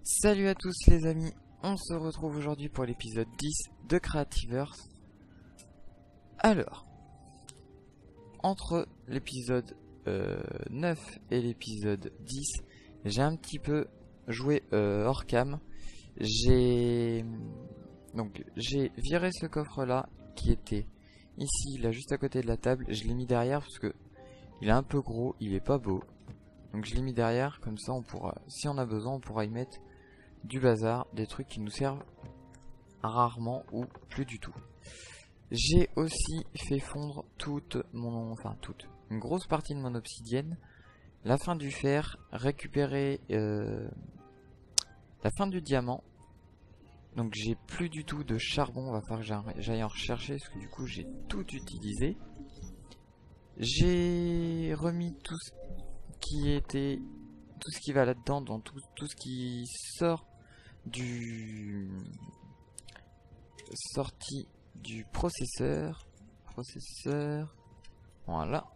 Salut à tous les amis, on se retrouve aujourd'hui pour l'épisode 10 de Creativerse. Alors, entre l'épisode 9 et l'épisode 10, j'ai un petit peu joué hors cam. J'ai viré ce coffre là qui était ici, là juste à côté de la table. Je l'ai mis derrière parce que il est un peu gros, il est pas beau. Donc je l'ai mis derrière, comme ça on pourra, si on a besoin, on pourra y mettre du bazar, des trucs qui nous servent rarement ou plus du tout. J'ai aussi fait fondre une grosse partie de mon obsidienne, la fin du fer, récupérer la fin du diamant. Donc j'ai plus du tout de charbon, va falloir que j'aille en rechercher parce que du coup j'ai tout utilisé. J'ai remis tout ce qui va là-dedans, dans tout ce qui sort sortie du processeur, voilà,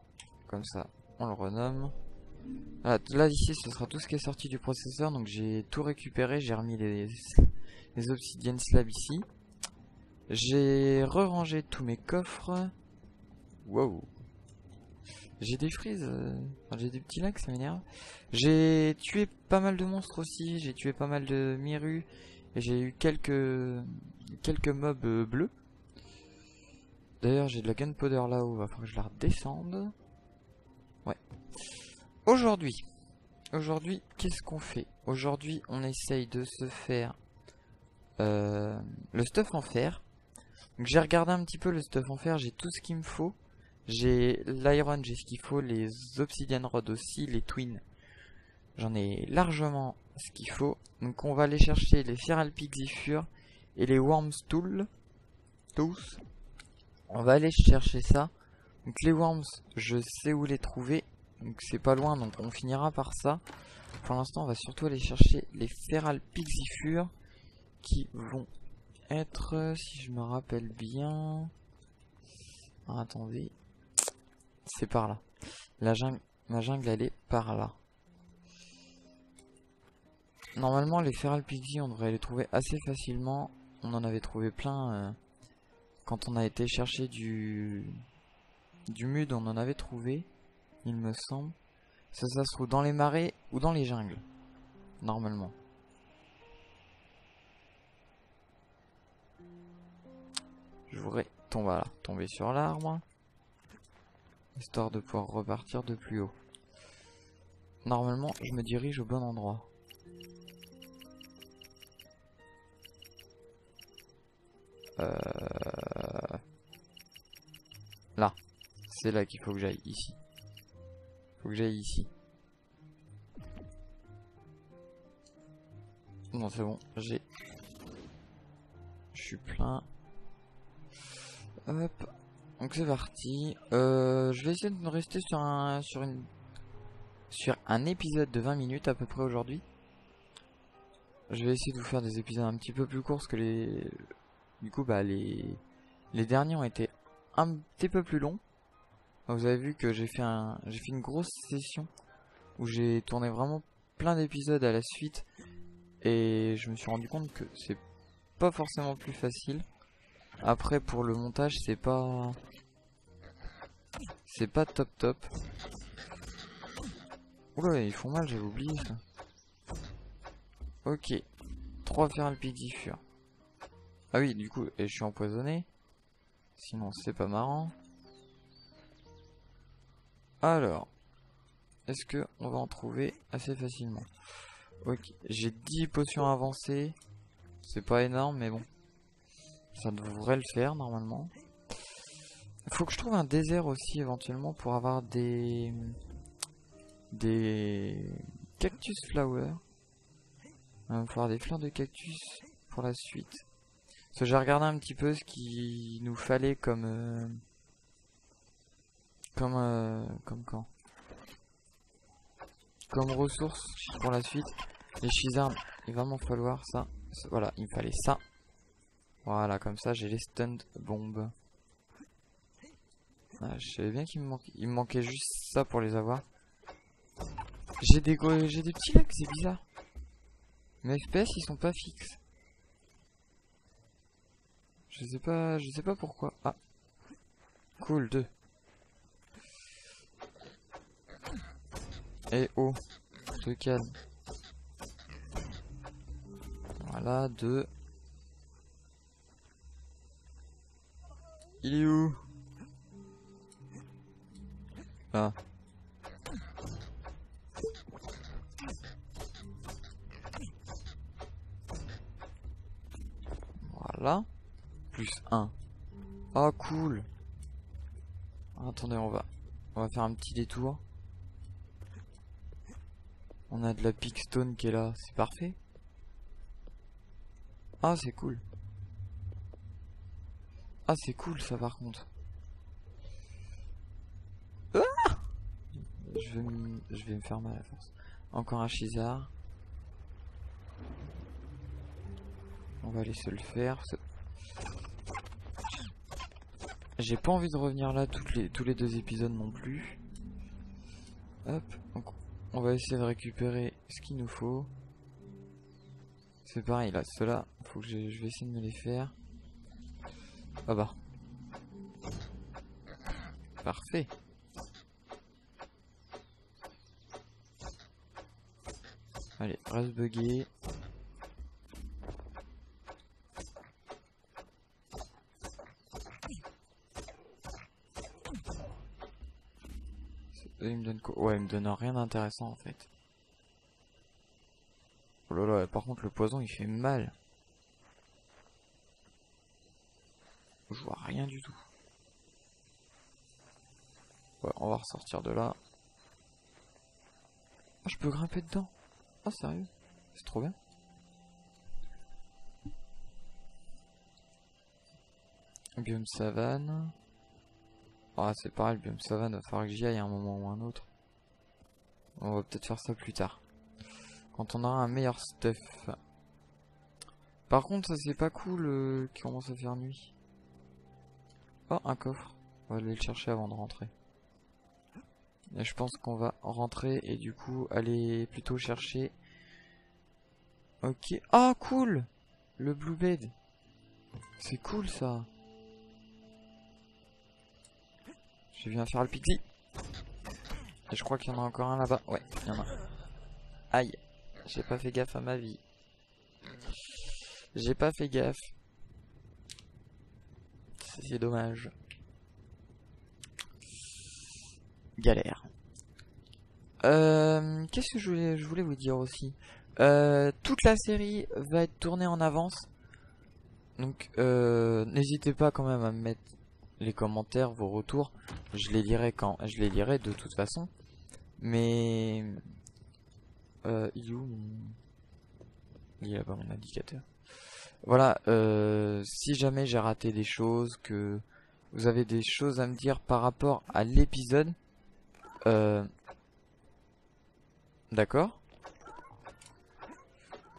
comme ça on le renomme. Voilà, là ici ce sera tout ce qui est sorti du processeur, donc j'ai tout récupéré, j'ai remis les obsidiennes slabs ici, j'ai re-rangé tous mes coffres. Wow, j'ai des frises, j'ai des petits lags, ça m'énerve. J'ai tué pas mal de monstres aussi, j'ai tué pas mal de mirus. Et j'ai eu quelques mobs bleus. D'ailleurs j'ai de la gunpowder là-haut, va falloir que je la redescende. Ouais. Aujourd'hui, qu'est-ce qu'on fait? Aujourd'hui on essaye de se faire le stuff en fer. Donc j'ai regardé un petit peu le stuff en fer, j'ai tout ce qu'il me faut. J'ai l'iron, j'ai ce qu'il faut, les obsidian rod aussi, les twins. J'en ai largement ce qu'il faut. Donc on va aller chercher les feral pixifures et les worms tools. Tous. On va aller chercher ça. Donc les worms, je sais où les trouver. Donc c'est pas loin, donc on finira par ça. Pour l'instant, on va surtout aller chercher les feral pixifures qui vont être, si je me rappelle bien... Ah, attendez. C'est par là. Ma jungle, elle est par là. Normalement, les feral pixie, on devrait les trouver assez facilement. On en avait trouvé plein quand on a été chercher du mud, on en avait trouvé, il me semble. Ça se trouve dans les marais ou dans les jungles, normalement. Je voudrais tomber sur l'arbre, histoire de pouvoir repartir de plus haut. Normalement, je me dirige au bon endroit. Là, c'est là qu'il faut que j'aille, ici. Faut que j'aille ici. Non, c'est bon, je suis plein. Hop, donc c'est parti. Je vais essayer de me rester sur un épisode de 20 minutes à peu près aujourd'hui. Je vais essayer de vous faire des épisodes un petit peu plus courts parce que les derniers ont été un petit peu plus longs. Vous avez vu que j'ai fait une grosse session où j'ai tourné vraiment plein d'épisodes à la suite et je me suis rendu compte que c'est pas forcément plus facile. Après pour le montage c'est pas top. Oula, ils font mal, j'avais oublié ça. Ok, 3 feral pixifures. Ah oui, du coup, je suis empoisonné. Sinon c'est pas marrant. Alors, est-ce que on va en trouver assez facilement? Ok, j'ai 10 potions avancées. C'est pas énorme, mais bon. Ça devrait le faire, normalement. Faut que je trouve un désert aussi, éventuellement, pour avoir des cactus flowers. Il va me falloir des fleurs de cactus pour la suite. Parce que j'ai regardé un petit peu ce qu'il nous fallait comme ressources pour la suite. Les Shizards, il va m'en falloir ça. Voilà, il me fallait ça. Voilà, comme ça j'ai les stunned bombes. Ah, je savais bien qu'il me manquait juste ça pour les avoir. J'ai des petits lacs, c'est bizarre. Mes FPS ils sont pas fixes. Je sais pas pourquoi. Ah, cool 2. Et oh, te calme. Voilà 2. Il est où? Ah. Voilà. Plus 1. Oh cool. Attendez, on va faire un petit détour. On a de la Pigstone qui est là, c'est parfait. Ah c'est cool. Ah c'est cool ça par contre. Ah, je vais me faire mal à force. Encore un Chizard. On va laisser le faire. J'ai pas envie de revenir là tous les 2 épisodes non plus. Hop, donc on va essayer de récupérer ce qu'il nous faut. C'est pareil là, ceux-là, faut que je vais essayer de me les faire. Ah bah. Parfait. Allez, reste bugué. Il me donne quoi? Ouais, il me donne rien d'intéressant en fait. Oh là là, par contre le poison il fait mal. Je vois rien du tout. Ouais, on va ressortir de là. Ah, je peux grimper dedans. Ah, sérieux? C'est trop bien. Biome savane. Ah, c'est pareil, le biome savane, va falloir que j'y aille à un moment ou un autre. On va peut-être faire ça plus tard. Quand on aura un meilleur stuff. Par contre, ça c'est pas cool qu'il commence à faire nuit. Oh, un coffre. On va aller le chercher avant de rentrer. Et je pense qu'on va rentrer et du coup aller plutôt chercher. Ok. Ah, cool! Le Blue Bed. C'est cool ça. Je viens faire le pixie. Et je crois qu'il y en a encore un là-bas. Ouais, il y en a. Aïe. J'ai pas fait gaffe à ma vie. J'ai pas fait gaffe. C'est dommage. Galère. Qu'est-ce que je voulais vous dire aussi? Toute la série va être tournée en avance. Donc n'hésitez pas quand même à me mettre les commentaires, vos retours. Je les lirai je les lirai de toute façon. Mais il est où il est là-bas mon indicateur. Voilà, si jamais j'ai raté des choses, que vous avez des choses à me dire par rapport à l'épisode, d'accord.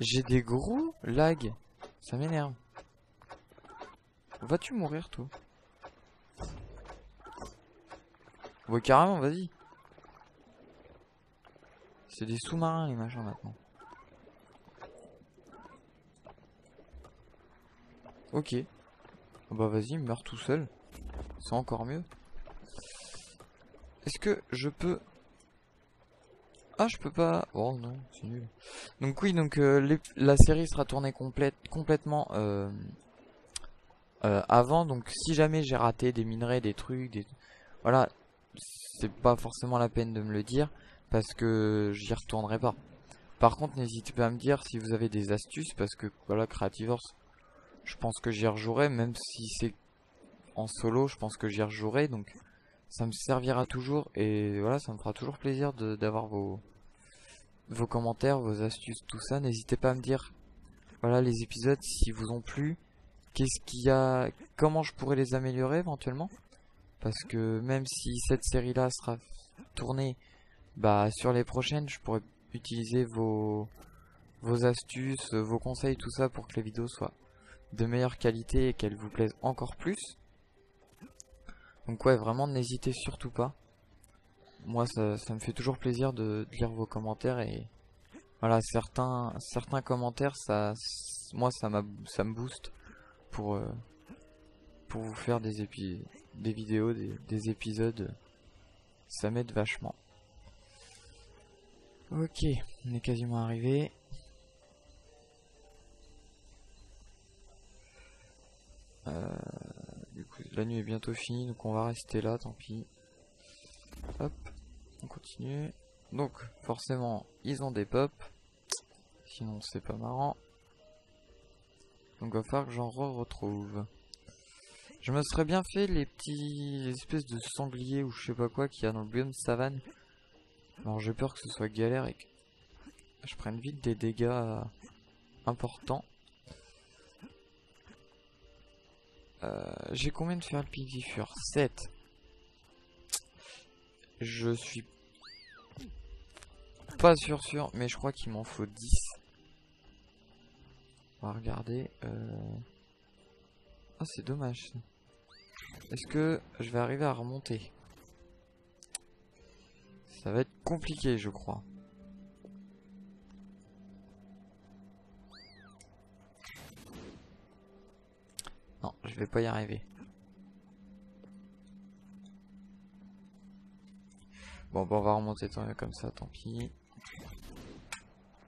J'ai des gros lags, ça m'énerve. Vas-tu mourir toi? Ouais carrément, vas-y. C'est des sous-marins les machins maintenant. Ok. Bah vas-y, meurs tout seul. C'est encore mieux. Est-ce que je peux... Ah, je peux pas... Oh non, c'est nul. Donc oui, donc la série sera tournée complètement avant. Donc si jamais j'ai raté des minerais, des trucs, voilà, c'est pas forcément la peine de me le dire parce que j'y retournerai pas. Par contre, n'hésitez pas à me dire si vous avez des astuces parce que voilà, Creativerse, je pense que j'y rejouerai, même si c'est en solo, je pense que j'y rejouerai. Donc ça me servira toujours et voilà, ça me fera toujours plaisir d'avoir vos commentaires, vos astuces, tout ça. N'hésitez pas à me dire, voilà, les épisodes, s'ils vous ont plu, qu'est-ce qu'il y a, comment je pourrais les améliorer éventuellement. Parce que même si cette série-là sera tournée, bah sur les prochaines, je pourrais utiliser vos astuces, vos conseils, tout ça pour que les vidéos soient de meilleure qualité et qu'elles vous plaisent encore plus. Donc ouais, vraiment n'hésitez surtout pas. Moi ça me fait toujours plaisir de lire vos commentaires et Voilà, certains commentaires, moi ça me booste pour, pour vous faire des vidéos, des épisodes. Ça m'aide vachement. Ok, on est quasiment arrivé. Du coup, la nuit est bientôt finie, donc on va rester là, tant pis. Hop, on continue. Donc, forcément, ils ont des pops. Sinon, c'est pas marrant. Donc, il va falloir que j'en retrouve. Je me serais bien fait les petits espèces de sangliers ou je sais pas quoi qu'il y a dans le biome savane. Alors, j'ai peur que ce soit galère et que je prenne vite des dégâts importants. J'ai combien de fer le pigifure? 7. Je suis pas sûr, mais je crois qu'il m'en faut 10. On va regarder. Ah, c'est dommage. Est-ce que je vais arriver à remonter? Ça va être compliqué, je crois. Non, je vais pas y arriver. Bon, on va remonter comme ça, tant pis.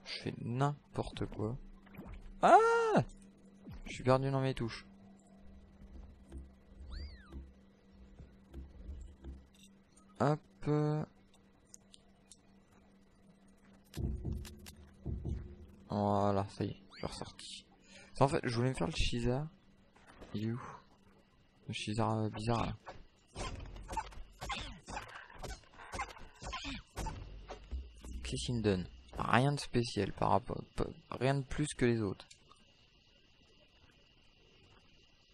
Je fais n'importe quoi. Ah! Je suis perdu dans mes touches. Hop. Voilà, ça y est, je suis ressorti. En fait, je voulais me faire le Shizar. Il est où? Le Shizar bizarre là. Qu'est-ce qu'il me donne? Rien de spécial par rapport. Rien de plus que les autres.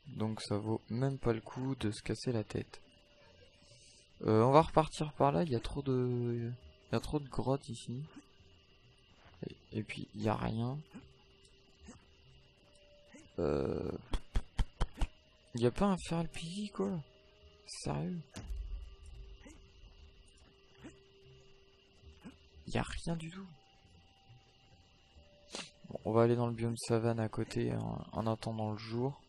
Donc ça vaut même pas le coup de se casser la tête. On va repartir par là, il y a trop de. Il y a trop de grottes ici. Et puis il y a rien. Il y a pas un Feral Piggy quoi? Sérieux? Il y a rien du tout. Bon, on va aller dans le biome savane à côté en attendant le jour.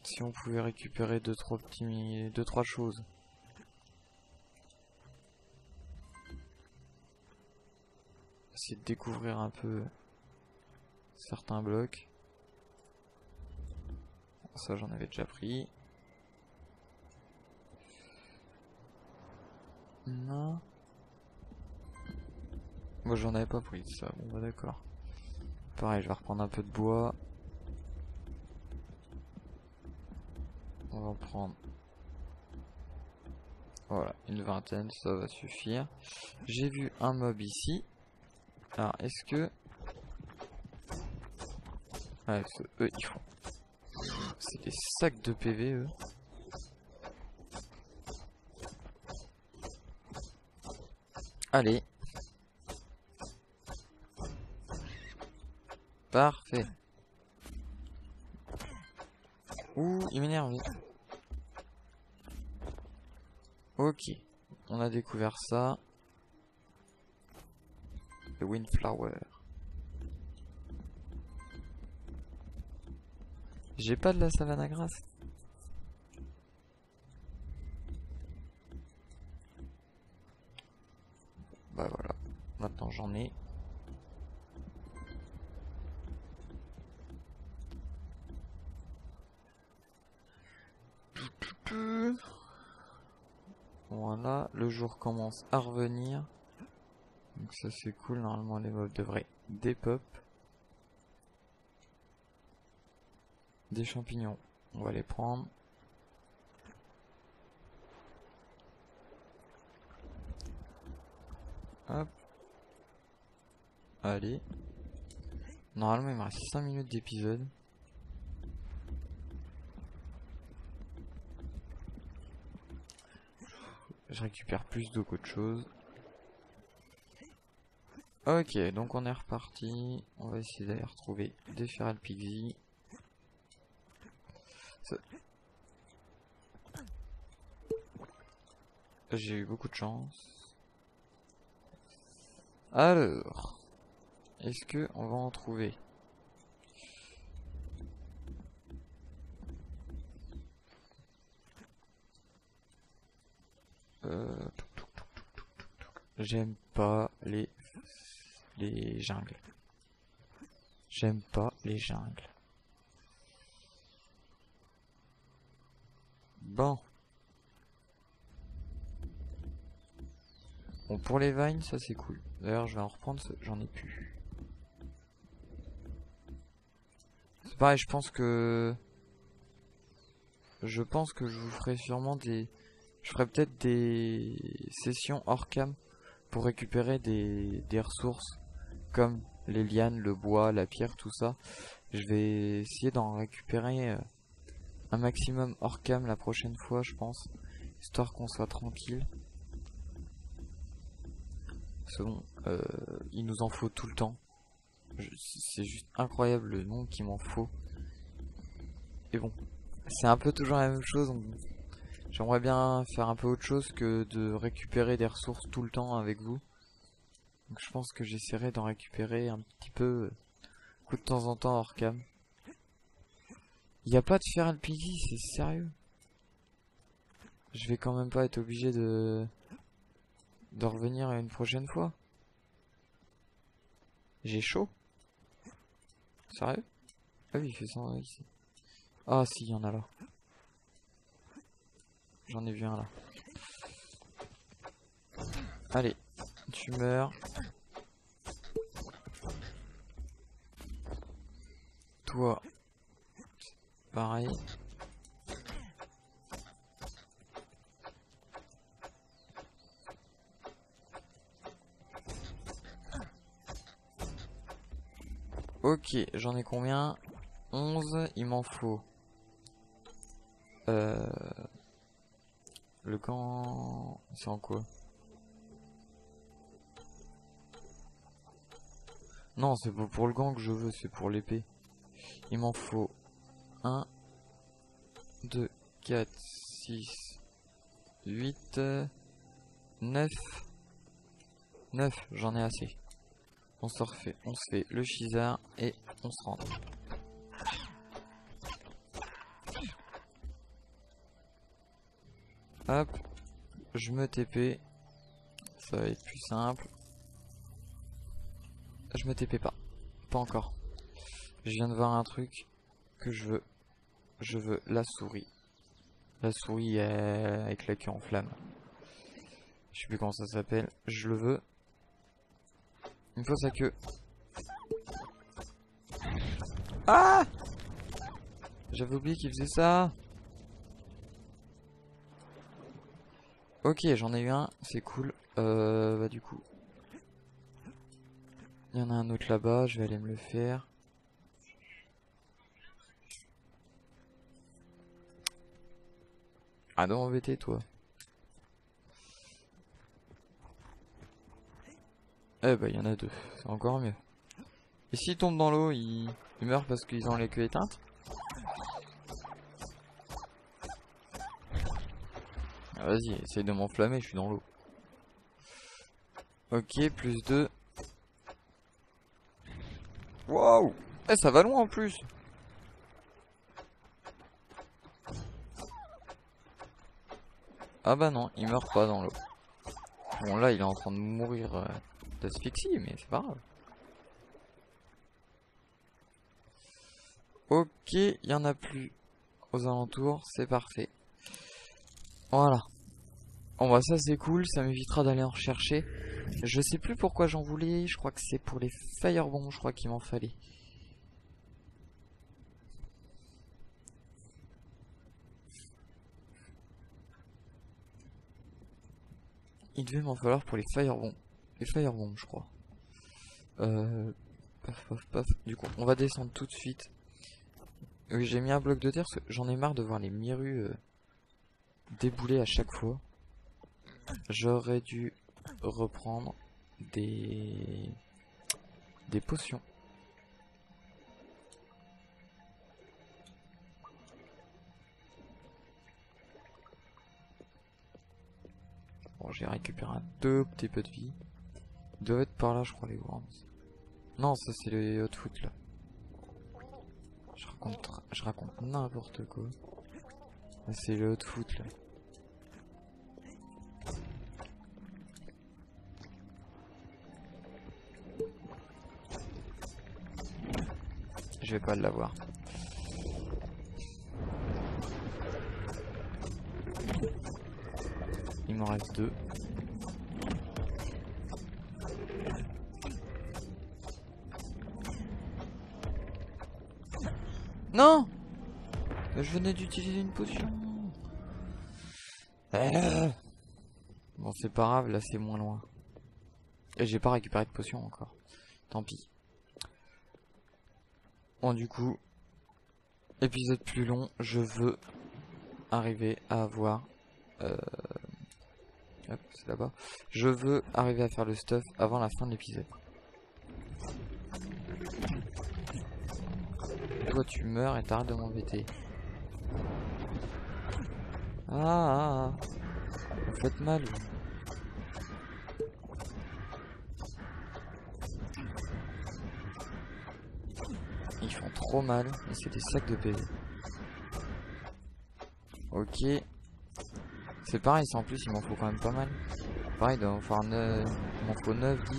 Si on pouvait récupérer deux trois choses. Essayer de découvrir un peu certains blocs. Ça j'en avais déjà pris. Non. Moi j'en avais pas pris ça, bon bah d'accord. Pareil, je vais reprendre un peu de bois. On va en prendre. Voilà, une vingtaine, ça va suffire. J'ai vu un mob ici. Alors, est-ce que... Ouais, eux, ils font... C'est des sacs de PV, eux. Allez. Parfait. Ouh, il m'énerve. Ok. On a découvert ça. Le Windflower. J'ai pas de la savane à grasse. Bah voilà. Maintenant j'en ai. Voilà, le jour commence à revenir. Donc ça c'est cool, normalement les mobs devraient dépop. Des champignons, on va les prendre. Hop. Allez. Normalement il me reste 5 minutes d'épisode. Je récupère plus d'eau qu'autre chose. Ok, donc on est reparti. On va essayer d'aller retrouver des Feral Piggy. J'ai eu beaucoup de chance. Alors, est-ce que on va en trouver? J'aime pas les jungles. J'aime pas les jungles. Bon. Bon, pour les vines, ça c'est cool. D'ailleurs, je vais en reprendre, j'en ai plus. C'est pareil, je pense que je vous ferai sûrement des... Je ferai peut-être des sessions hors cam pour récupérer des ressources comme les lianes, le bois, la pierre, tout ça. Je vais essayer d'en récupérer un maximum hors cam la prochaine fois, je pense, histoire qu'on soit tranquille. C'est bon, il nous en faut tout le temps. C'est juste incroyable le nombre qu'il m'en faut. Et bon, c'est un peu toujours la même chose. J'aimerais bien faire un peu autre chose que de récupérer des ressources tout le temps avec vous. Donc je pense que j'essaierai d'en récupérer un petit peu de temps en temps hors cam. Il n'y a pas de fer LPG, c'est sérieux. Je vais quand même pas être obligé de revenir une prochaine fois. J'ai chaud. Sérieux? Ah oui, il fait ça ici. Ah si, il y en a là. J'en ai vu un là. Allez, tu meurs. Toi, pareil. Ok, j'en ai combien? 11, il m'en faut. Le camp... C'est en quoi? Non, c'est pas pour le gant que je veux, c'est pour l'épée. Il m'en faut 1, 2, 4, 6, 8, 9. 9, j'en ai assez. On se fait le Shizar et on se rentre. Hop, je me TP. Ça va être plus simple. Je me TP pas. Pas encore. Je viens de voir un truc que je veux. Je veux la souris. La souris avec la queue en flamme. Je sais plus comment ça s'appelle. Je le veux. Il me faut sa queue. Ah! J'avais oublié qu'il faisait ça. Ok, j'en ai eu un. C'est cool. Bah du coup. Il y en a un autre là-bas. Je vais aller me le faire. Ah non, embêté toi. Eh bah il y en a deux. C'est encore mieux. Et s'ils tombent dans l'eau, ils meurent parce qu'ils ont les queues éteintes? Ah, vas-y, essaye de m'enflammer, je suis dans l'eau. Ok, plus 2. Waouh! Eh, ça va loin en plus! Ah bah non, il meurt pas dans l'eau. Bon là, il est en train de mourir d'asphyxie, mais c'est pas grave. Ok, il y en a plus aux alentours, c'est parfait. Voilà. Bon bah ça c'est cool, ça m'évitera d'aller en rechercher. Je sais plus pourquoi j'en voulais, je crois que c'est pour les firebombs, je crois qu'il m'en fallait. Il devait m'en falloir pour les firebombs. Les firebombs, je crois. Paf, paf, paf. Du coup, on va descendre tout de suite. Oui, j'ai mis un bloc de terre parce que j'en ai marre de voir les mirus débouler à chaque fois. J'aurais dû reprendre des potions. Bon, j'ai récupéré un tout petit peu de vie. Ils doivent être par là, je crois, les worms. Non, ça c'est les hot foot là. Je raconte n'importe quoi. C'est le hot foot là. Je vais pas l'avoir. Il m'en reste 2. Non! Je venais d'utiliser une potion. Bon, c'est pas grave, là c'est moins loin. Et j'ai pas récupéré de potion encore. Tant pis. Bon, du coup, épisode plus long, je veux arriver à avoir... Hop, c'est là-bas. Je veux arriver à faire le stuff avant la fin de l'épisode. Toi tu meurs et t'arrêtes de m'embêter. Ah, vous faites mal. Ils font trop mal et c'est des sacs de PV. Ok. C'est pareil, en plus il m'en faut quand même pas mal. Pareil, il doit en faire 9, il m'en faut 9, 10.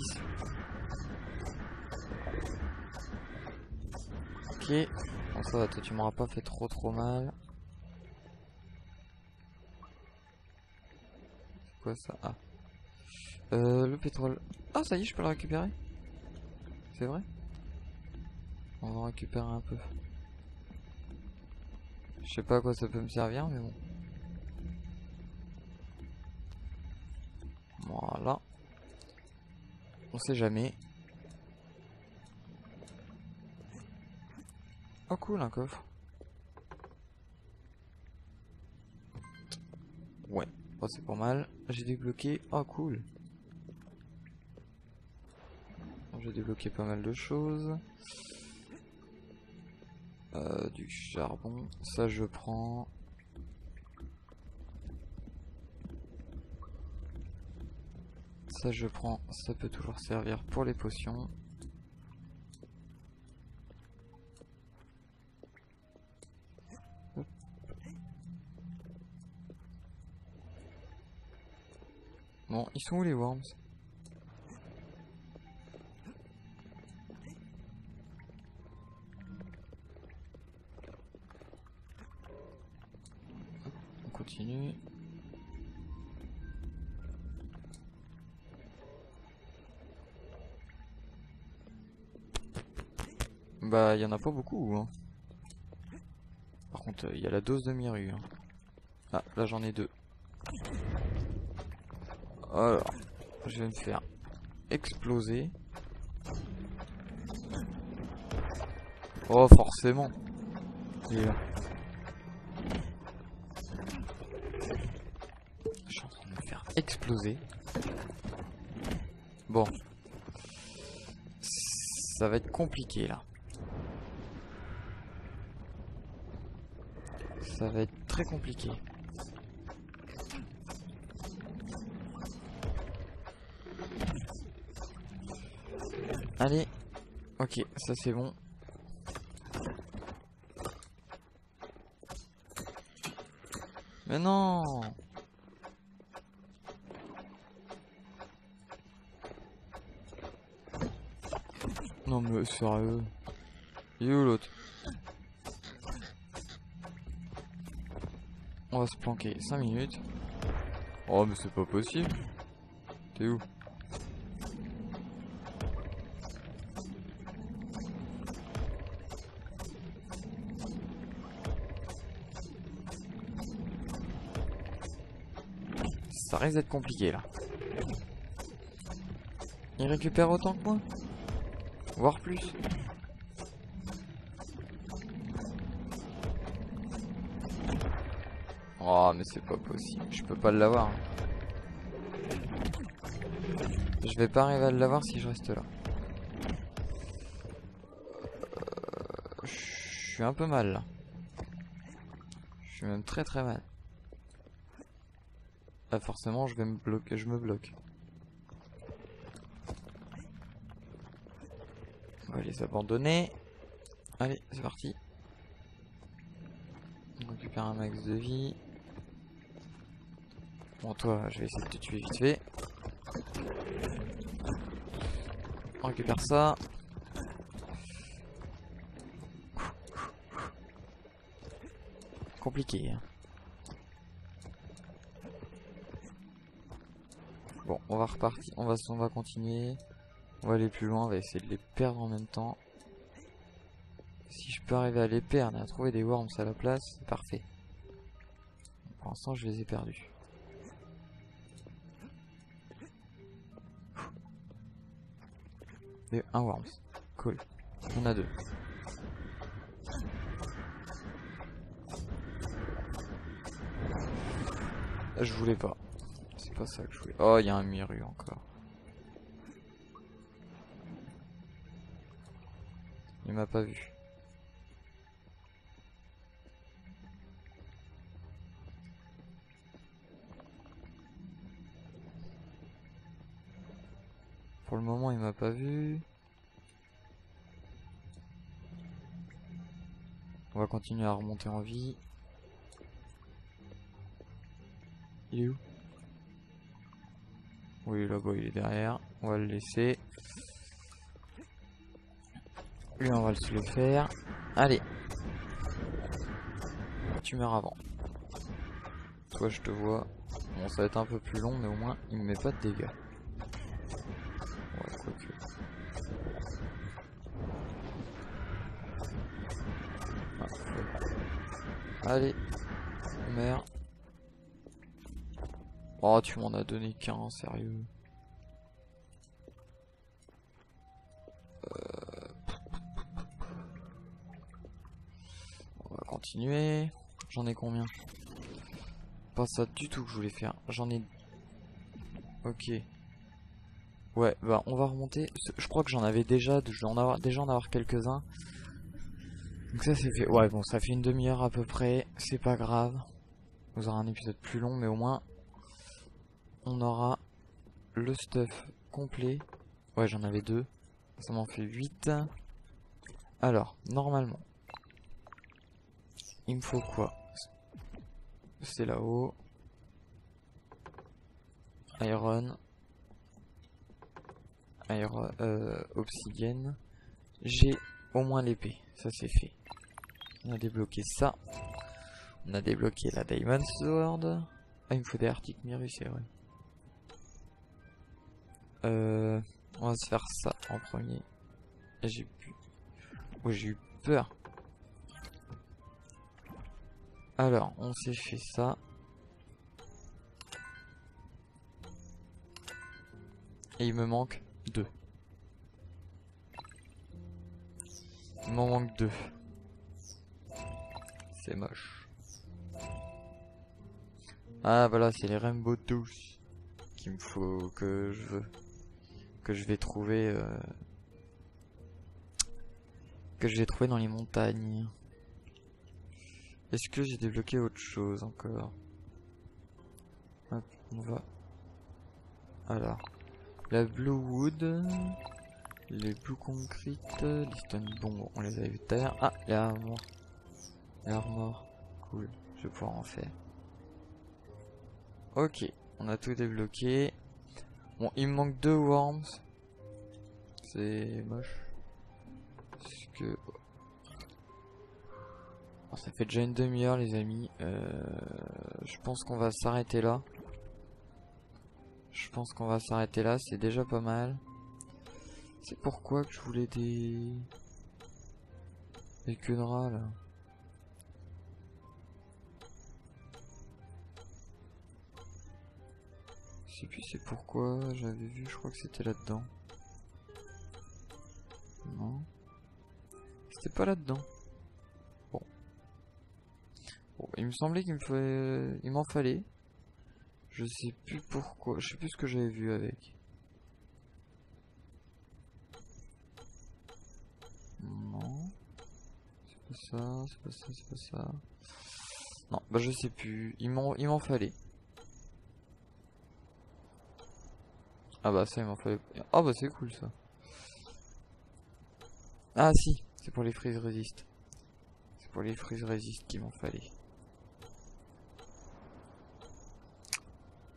Ok. Bon, ça va, toi tu m'auras pas fait trop mal. C'est quoi ça? Ah. Le pétrole. Ah, ça y est, je peux le récupérer. C'est vrai? On va récupérer un peu. Je sais pas à quoi ça peut me servir, mais bon. Voilà. On sait jamais. Oh cool, un coffre. Ouais, oh, c'est pas mal. J'ai débloqué. Oh cool. J'ai débloqué pas mal de choses. Du charbon. Ça je prends. Ça je prends. Ça peut toujours servir pour les potions. Bon, ils sont où les worms? On continue. Bah, il y en a pas beaucoup, hein. Par contre, il y a la dose de Miru. Hein. Ah, là j'en ai 2. Alors, je vais me faire exploser. Oh, forcément. Il est là. Je suis en train de me faire exploser. Bon. Ça va être compliqué là. Ça va être très compliqué. Allez. Ok, ça c'est bon. Mais non! Non mais sérieux. Il est où l'autre? On va se planquer 5 minutes. Oh mais c'est pas possible. T'es où? Ça risque d'être compliqué là. Il récupère autant que moi? Voire plus. Oh mais c'est pas possible. Je peux pas l'avoir. Je vais pas arriver à l'avoir si je reste là. Je suis un peu mal là. Je suis même très mal. Là, forcément je vais me bloquer. Je me bloque. va les abandonner. Allez, c'est parti. On récupère un max de vie. Bon, toi, je vais essayer de te tuer vite fait. On récupère ça. Compliqué, hein. Bon, on va repartir, on va continuer. On va aller plus loin, on va essayer de les perdre en même temps. Si je peux arriver à les perdre et à trouver des worms à la place, c'est parfait. Pour l'instant, je les ai perdus. Et un worms. Cool. On a deux. Je voulais pas. C'est pas ça que je voulais. Oh, il y a un Miru encore. Il m'a pas vu. Pour le moment, il m'a pas vu. On va continuer à remonter en vie. Il est où? Oui, là-bas, il est derrière. On va le laisser. Lui, on va se le faire. Allez. Tu meurs avant. Toi, je te vois. Bon, ça va être un peu plus long, mais au moins, il me met pas de dégâts. Ouais, quoique. Ah, allez. Merde. Oh, tu m'en as donné qu'un, sérieux. On va continuer. J'en ai combien? Pas ça du tout que je voulais faire. J'en ai... Ok. Ouais, bah on va remonter. Je crois que j'en avais déjà. Je vais en avoir quelques-uns. Donc ça c'est fait. Ouais, bon, ça fait une demi-heure à peu près. C'est pas grave. Vous aurez un épisode plus long, mais au moins on aura le stuff complet. Ouais, j'en avais deux. Ça m'en fait 8. Alors, normalement, il me faut quoi? C'est là-haut. Iron. Obsidienne. J'ai au moins l'épée. Ça c'est fait. On a débloqué ça. On a débloqué la Diamond Sword. Ah, il me faut des Arctic Miru, c'est vrai. On va se faire ça en premier. J'ai pu... Oh, j'ai eu peur. Alors, on s'est fait ça. Et il me manque 2. Il m'en manque 2. C'est moche. Ah voilà, c'est les Rainbow Tooth qu'il me faut, que je vais trouver dans les montagnes. Est-ce que j'ai débloqué autre chose encore? Hop, on va. Alors, la Blue Wood, les Blue Concrete, les Stone Bomb, on les avait vu tout à l'heure. Ah, les Armor. Les Armor, cool, je vais pouvoir en faire. Ok, on a tout débloqué. Bon, il me manque 2 worms. C'est moche. Parce que... Bon, ça fait déjà une demi-heure les amis. Je pense qu'on va s'arrêter là. C'est déjà pas mal. C'est pourquoi que je voulais des queues de rats là. Je sais plus c'est pourquoi j'avais vu, je crois que c'était là-dedans. Non. C'était pas là-dedans. Bon. Bon, il me semblait il m'en fallait. Je sais plus pourquoi, je sais plus ce que j'avais vu avec. Non. C'est pas ça, c'est pas ça, c'est pas ça. Non, bah je sais plus. Il m'en fallait. Ah bah ça il m'en fallait. Ah bah c'est cool ça. Ah si, c'est pour les freeze resist. C'est pour les freeze resist qu'il m'en fallait.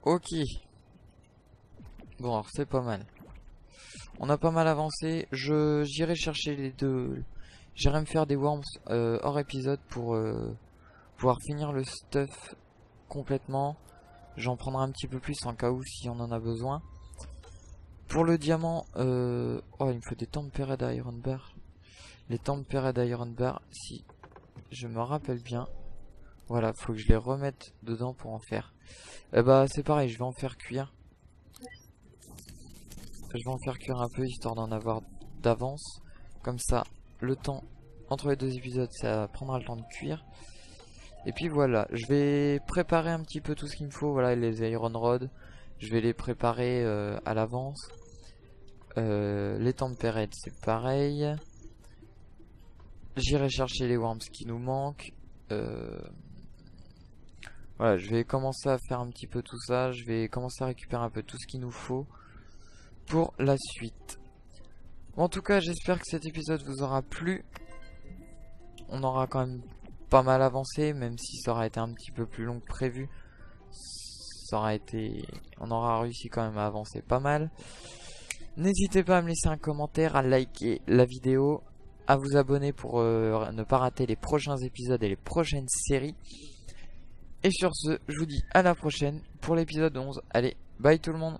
Ok. Bon alors c'est pas mal. On a pas mal avancé. J'irai chercher les deux. J'irai me faire des worms hors épisode pour pouvoir finir le stuff complètement. J'en prendrai un petit peu plus en cas où si on en a besoin. Pour le diamant, oh il me faut des tempered iron bar. Les tempered iron bar, si je me rappelle bien. Voilà, faut que je les remette dedans pour en faire. Bah c'est pareil, je vais en faire cuire. Je vais en faire cuire un peu histoire d'en avoir d'avance. Comme ça, le temps entre les deux épisodes, ça prendra le temps de cuire. Et puis voilà, je vais préparer un petit peu tout ce qu'il me faut. Voilà, les iron rods, je vais les préparer à l'avance. Les tempered, c'est pareil. J'irai chercher les worms qui nous manquent. Voilà, je vais commencer à faire un petit peu tout ça. Je vais commencer à récupérer un peu tout ce qu'il nous faut pour la suite. Bon, en tout cas, j'espère que cet épisode vous aura plu. On aura quand même pas mal avancé, même si ça aura été un petit peu plus long que prévu. Ça aura été... On aura réussi quand même à avancer pas mal. N'hésitez pas à me laisser un commentaire, à liker la vidéo, à vous abonner pour ne pas rater les prochains épisodes et les prochaines séries. Et sur ce, je vous dis à la prochaine pour l'épisode 11. Allez, bye tout le monde!